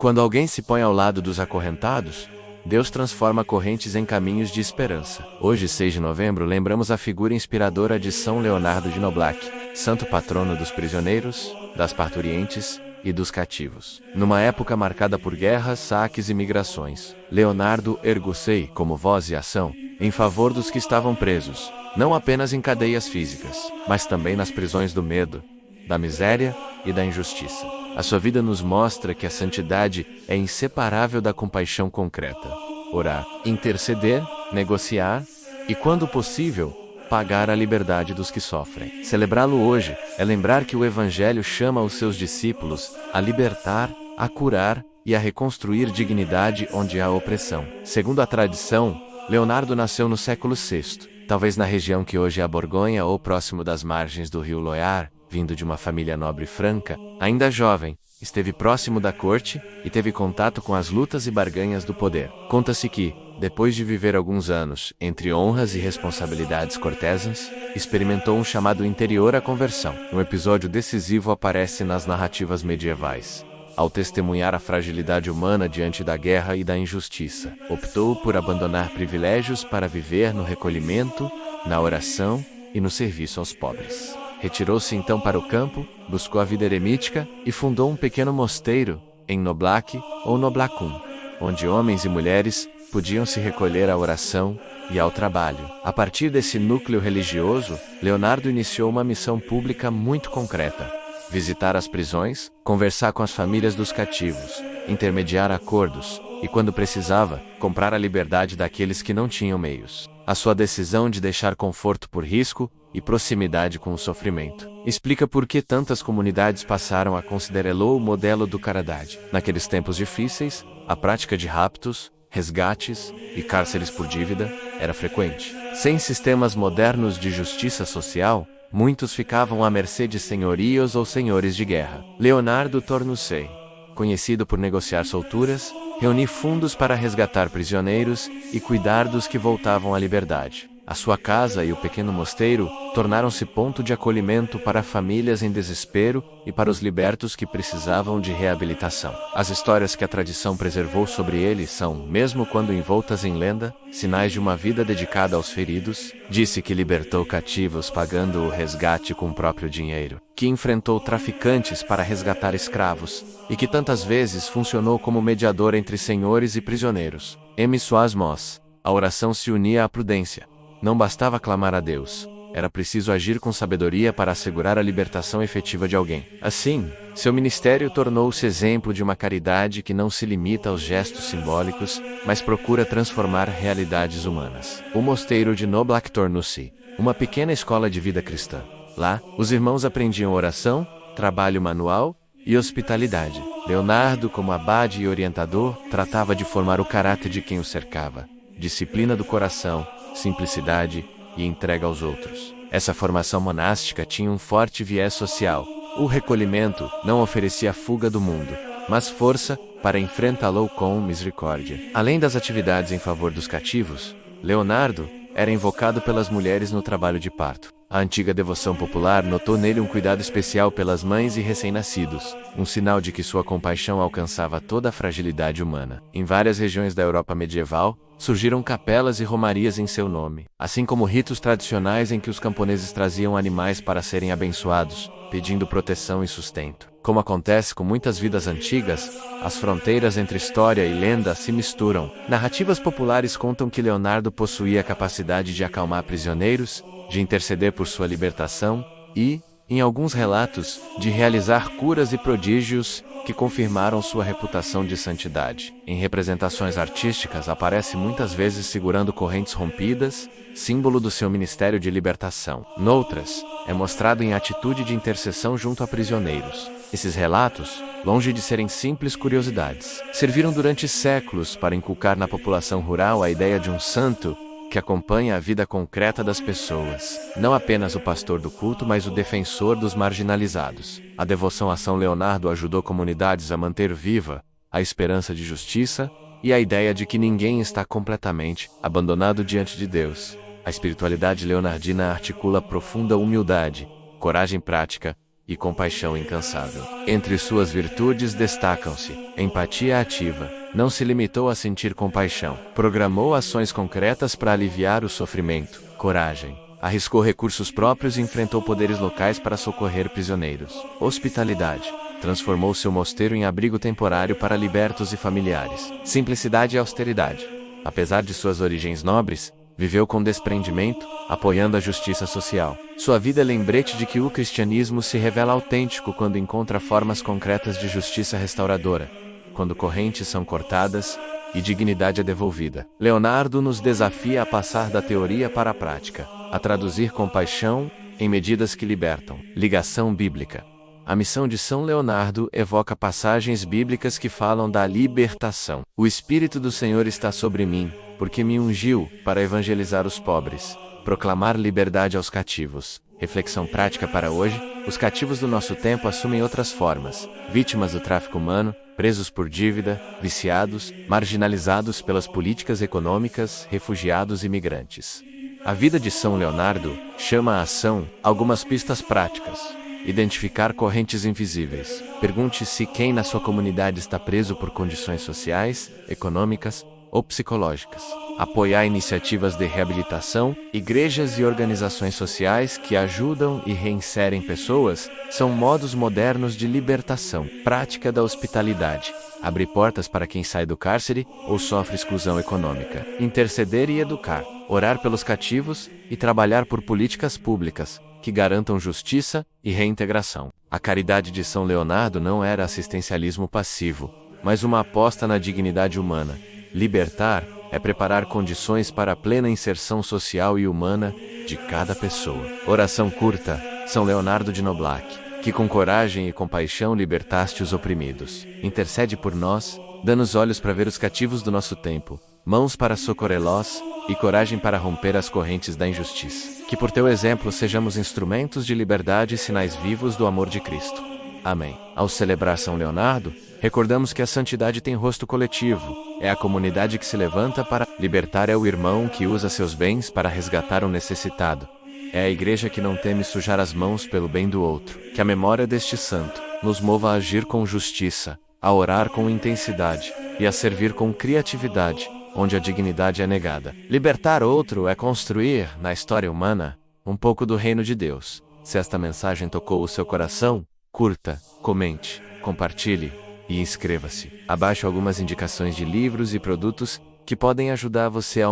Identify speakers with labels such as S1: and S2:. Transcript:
S1: Quando alguém se põe ao lado dos acorrentados, Deus transforma correntes em caminhos de esperança. Hoje, 6 de novembro, lembramos a figura inspiradora de São Leonardo de Noblac, santo patrono dos prisioneiros, das parturientes e dos cativos. Numa época marcada por guerras, saques e migrações, Leonardo ergueu-se como voz e ação em favor dos que estavam presos, não apenas em cadeias físicas, mas também nas prisões do medo, da miséria e da injustiça. A sua vida nos mostra que a santidade é inseparável da compaixão concreta. Orar, interceder, negociar e, quando possível, pagar a liberdade dos que sofrem. Celebrá-lo hoje é lembrar que o Evangelho chama os seus discípulos a libertar, a curar e a reconstruir dignidade onde há opressão. Segundo a tradição, Leonardo nasceu no século VI, talvez na região que hoje é a Borgonha ou próximo das margens do rio Loire. Vindo de uma família nobre franca, ainda jovem, esteve próximo da corte e teve contato com as lutas e barganhas do poder. Conta-se que, depois de viver alguns anos entre honras e responsabilidades cortesãs, experimentou um chamado interior à conversão. Um episódio decisivo aparece nas narrativas medievais. Ao testemunhar a fragilidade humana diante da guerra e da injustiça, optou por abandonar privilégios para viver no recolhimento, na oração e no serviço aos pobres. Retirou-se então para o campo, buscou a vida eremítica e fundou um pequeno mosteiro em Noblac ou Noblacum, onde homens e mulheres podiam se recolher à oração e ao trabalho. A partir desse núcleo religioso, Leonardo iniciou uma missão pública muito concreta: visitar as prisões, conversar com as famílias dos cativos, intermediar acordos e, quando precisava, comprar a liberdade daqueles que não tinham meios. A sua decisão de deixar conforto por risco e proximidade com o sofrimento explica por que tantas comunidades passaram a considerá-lo o modelo do caridade. Naqueles tempos difíceis, a prática de raptos, resgates e cárceres por dívida era frequente. Sem sistemas modernos de justiça social, muitos ficavam à mercê de senhorios ou senhores de guerra. Leonardo tornou-se conhecido por negociar solturas, reunir fundos para resgatar prisioneiros e cuidar dos que voltavam à liberdade. A sua casa e o pequeno mosteiro tornaram-se ponto de acolhimento para famílias em desespero e para os libertos que precisavam de reabilitação. As histórias que a tradição preservou sobre ele são, mesmo quando envoltas em lenda, sinais de uma vida dedicada aos feridos. Disse que libertou cativos pagando o resgate com o próprio dinheiro, que enfrentou traficantes para resgatar escravos e que tantas vezes funcionou como mediador entre senhores e prisioneiros. M. Suasmos. A oração se unia à prudência. Não bastava clamar a Deus, era preciso agir com sabedoria para assegurar a libertação efetiva de alguém. Assim, seu ministério tornou-se exemplo de uma caridade que não se limita aos gestos simbólicos, mas procura transformar realidades humanas. O mosteiro de Noblac tornou-se uma pequena escola de vida cristã. Lá, os irmãos aprendiam oração, trabalho manual e hospitalidade. Leonardo, como abade e orientador, tratava de formar o caráter de quem o cercava. Disciplina do coração, simplicidade e entrega aos outros. Essa formação monástica tinha um forte viés social. O recolhimento não oferecia fuga do mundo, mas força para enfrentá-lo com misericórdia. Além das atividades em favor dos cativos, Leonardo era invocado pelas mulheres no trabalho de parto. A antiga devoção popular notou nele um cuidado especial pelas mães e recém-nascidos, um sinal de que sua compaixão alcançava toda a fragilidade humana. Em várias regiões da Europa medieval, surgiram capelas e romarias em seu nome, assim como ritos tradicionais em que os camponeses traziam animais para serem abençoados, pedindo proteção e sustento. Como acontece com muitas vidas antigas, as fronteiras entre história e lenda se misturam. Narrativas populares contam que Leonardo possuía a capacidade de acalmar prisioneiros, de interceder por sua libertação e, em alguns relatos, de realizar curas e prodígios que confirmaram sua reputação de santidade. Em representações artísticas, aparece muitas vezes segurando correntes rompidas, símbolo do seu ministério de libertação. Noutras, é mostrado em atitude de intercessão junto a prisioneiros. Esses relatos, longe de serem simples curiosidades, serviram durante séculos para inculcar na população rural a ideia de um santo que acompanha a vida concreta das pessoas, não apenas o pastor do culto, mas o defensor dos marginalizados. A devoção a São Leonardo ajudou comunidades a manter viva a esperança de justiça e a ideia de que ninguém está completamente abandonado diante de Deus. A espiritualidade leonardina articula profunda humildade, coragem prática e compaixão incansável. Entre suas virtudes destacam-se empatia ativa. Não se limitou a sentir compaixão. Programou ações concretas para aliviar o sofrimento. Coragem. Arriscou recursos próprios e enfrentou poderes locais para socorrer prisioneiros. Hospitalidade. Transformou seu mosteiro em abrigo temporário para libertos e familiares. Simplicidade e austeridade. Apesar de suas origens nobres, viveu com desprendimento, apoiando a justiça social. Sua vida é lembrete de que o cristianismo se revela autêntico quando encontra formas concretas de justiça restauradora, quando correntes são cortadas e dignidade é devolvida. Leonardo nos desafia a passar da teoria para a prática, a traduzir compaixão em medidas que libertam. Ligação bíblica. A missão de São Leonardo evoca passagens bíblicas que falam da libertação. O Espírito do Senhor está sobre mim, porque me ungiu para evangelizar os pobres, proclamar liberdade aos cativos. Reflexão prática para hoje: os cativos do nosso tempo assumem outras formas, vítimas do tráfico humano, presos por dívida, viciados, marginalizados pelas políticas econômicas, refugiados e migrantes. A vida de São Leonardo chama à ação algumas pistas práticas. Identificar correntes invisíveis. Pergunte-se quem na sua comunidade está preso por condições sociais, econômicas ou psicológicas. Apoiar iniciativas de reabilitação, igrejas e organizações sociais que ajudam e reinserem pessoas são modos modernos de libertação. Prática da hospitalidade. Abre portas para quem sai do cárcere ou sofre exclusão econômica. Interceder e educar. Orar pelos cativos e trabalhar por políticas públicas que garantam justiça e reintegração. A caridade de São Leonardo não era assistencialismo passivo, mas uma aposta na dignidade humana. Libertar é preparar condições para a plena inserção social e humana de cada pessoa. Oração curta. São Leonardo de Noblac, que com coragem e compaixão libertaste os oprimidos. Intercede por nós, dá-nos olhos para ver os cativos do nosso tempo, mãos para socorrê-los e coragem para romper as correntes da injustiça. Que por teu exemplo sejamos instrumentos de liberdade e sinais vivos do amor de Cristo. Amém. Ao celebrar São Leonardo, recordamos que a santidade tem rosto coletivo. É a comunidade que se levanta para libertar, é o irmão que usa seus bens para resgatar um necessitado. É a igreja que não teme sujar as mãos pelo bem do outro. Que a memória deste santo nos mova a agir com justiça, a orar com intensidade e a servir com criatividade, onde a dignidade é negada. Libertar outro é construir, na história humana, um pouco do reino de Deus. Se esta mensagem tocou o seu coração, curta, comente, compartilhe e inscreva-se. Abaixo algumas indicações de livros e produtos que podem ajudar você a